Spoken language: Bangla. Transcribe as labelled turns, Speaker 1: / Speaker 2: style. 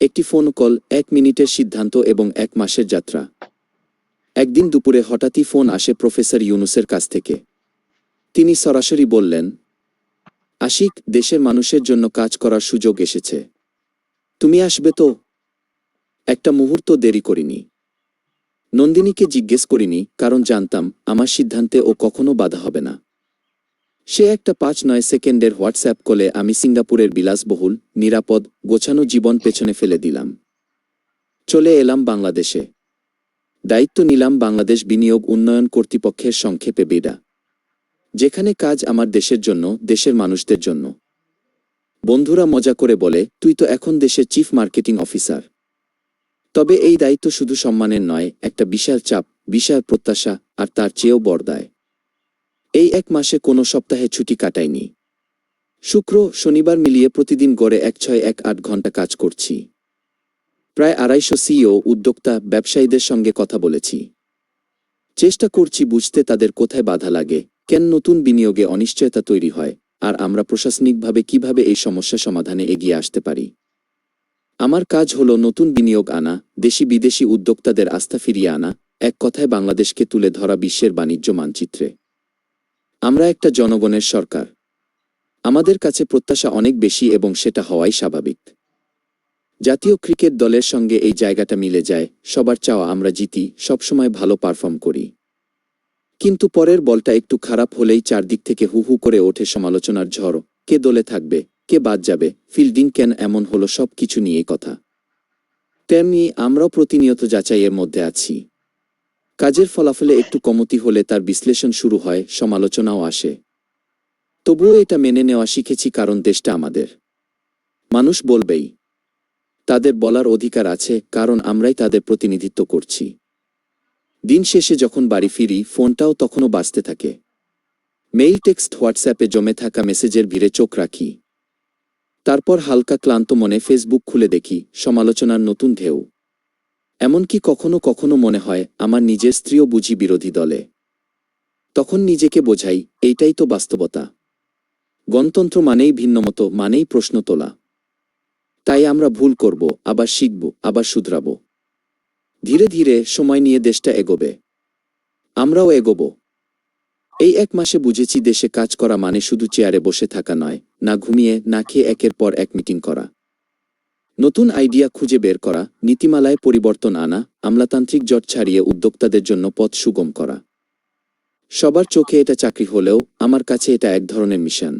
Speaker 1: একটি ফোন কল, 1 মিনিটের সিদ্ধান্ত এবং 1 মাসের যাত্রা। একদিন দুপুরে হঠাৎই ফোন আসে প্রফেসর ইউনুসের কাছ থেকে। তিনি সরাসরি বললেন, আশিক, দেশের মানুষের জন্য কাজ করার সুযোগ এসেছে। তুমি আসবে তো? একটা মুহূর্ত দেরি করিনি। নন্দিনীকে জিজ্ঞেস করিনি, কারণ জানতাম আমার সিদ্ধান্তে ও কখনো বাধা হবে না। সে একটা 5-9 সেকেন্ডের হোয়াটসঅ্যাপ কলে আমি সিঙ্গাপুরের বিলাসবহুল, নিরাপদ, গোছানো জীবন পেছনে ফেলে দিলাম। চলে এলাম বাংলাদেশে। দায়িত্ব নিলাম বাংলাদেশ বিনিয়োগ উন্নয়ন কর্তৃপক্ষের, সংক্ষেপে বিডা, যেখানে কাজ আমার দেশের জন্য, দেশের মানুষদের জন্য। বন্ধুরা মজা করে বলে, তুই তো এখন দেশের চিফ মার্কেটিং অফিসার। তবে এই দায়িত্ব শুধু সম্মানের নয়, একটা বিশাল চাপ, বিশাল প্রত্যাশা, আর তার চেয়েও বড় দায়। এই 1 মাসে কোনো সপ্তাহে ছুটি কাটাইনি। শুক্র শনিবার মিলিয়ে প্রতিদিন গড়ে 1-6-1-8 ঘন্টা কাজ করছি। প্রায় 250 সিইও, উদ্যোক্তা, ব্যবসায়ীদের সঙ্গে কথা বলেছি। চেষ্টা করছি বুঝতে তাদের কোথায় বাধা লাগে, কেন নতুন বিনিয়োগে অনিশ্চয়তা তৈরি হয়, আর আমরা প্রশাসনিকভাবে কিভাবে এই সমস্যা সমাধানে এগিয়ে আসতে পারি। আমার কাজ হলো নতুন বিনিয়োগ আনা, দেশি বিদেশি উদ্যোক্তাদের আস্থা ফিরিয়ে আনা, এক কথায় বাংলাদেশকে তুলে ধরা বিশ্বের বাণিজ্য মানচিত্রে। আমরা একটা জনগণের সরকার। আমাদের কাছে প্রত্যাশা অনেক বেশি এবং সেটা হওয়াই স্বাভাবিক। জাতীয় ক্রিকেট দলের সঙ্গে এই জায়গাটা মিলে যায়, সবার চাওয়া আমরা জিতি, সবসময় ভালো পারফর্ম করি। কিন্তু পরের বলটা একটু খারাপ হলেই চারদিক থেকে হু হু করে ওঠে সমালোচনার ঝড়। কে দলে থাকবে, কে বাদ যাবে, ফিল্ডিং কেন এমন হলো, সব কিছু নিয়েই কথা। তেমনি আমরাও প্রতিনিয়ত যাচাইয়ের মধ্যে আছি। কাজের ফলাফলে একটু কমতি হলে তার বিশ্লেষণ শুরু হয়, সমালোচনাও আসে। তবুও এটা মেনে নেওয়া শিখেছি, কারণ দেশটা আমাদের। মানুষ বলবেই, তাদের বলার অধিকার আছে, কারণ আমরাই তাদের প্রতিনিধিত্ব করছি। দিন শেষে যখন বাড়ি ফিরি, ফোনটাও তখনও বাজতে থাকে। মেইল, টেক্সট, হোয়াটসঅ্যাপে জমে থাকা মেসেজের ভিড়ে চোখ রাখি। তারপর হালকা ক্লান্ত মনে ফেসবুক খুলে দেখি, সমালোচনার নতুন ঢেউ। এমনকি কখনো কখনো মনে হয় আমার নিজের স্ত্রীও বুঝি বিরোধী দলে। তখন নিজেকে বোঝাই, এইটাই তো বাস্তবতা। গণতন্ত্র মানেই ভিন্নমত, মানেই প্রশ্ন তোলা। তাই আমরা ভুল করব, আবার শিখব, আবার শুধরাব। ধীরে ধীরে সময় নিয়ে দেশটা এগোবে। আমরাও এগোব। এই 1 মাসে বুঝেছি, দেশে কাজ করা মানে শুধু চেয়ারে বসে থাকা নয়, না ঘুমিয়ে, না খেয়ে একের পর এক মিটিং করা। নতুন আইডিয়া খুঁজে বের করা, নীতিমালায় পরিবর্তন আনা, আমলাতান্ত্রিক জট ছাড়িয়ে উদ্যোক্তাদের জন্য পথ সুগম করা। সবার চোখে এটা চাকরি হলেও আমার কাছে এটা এক ধরনের মিশন।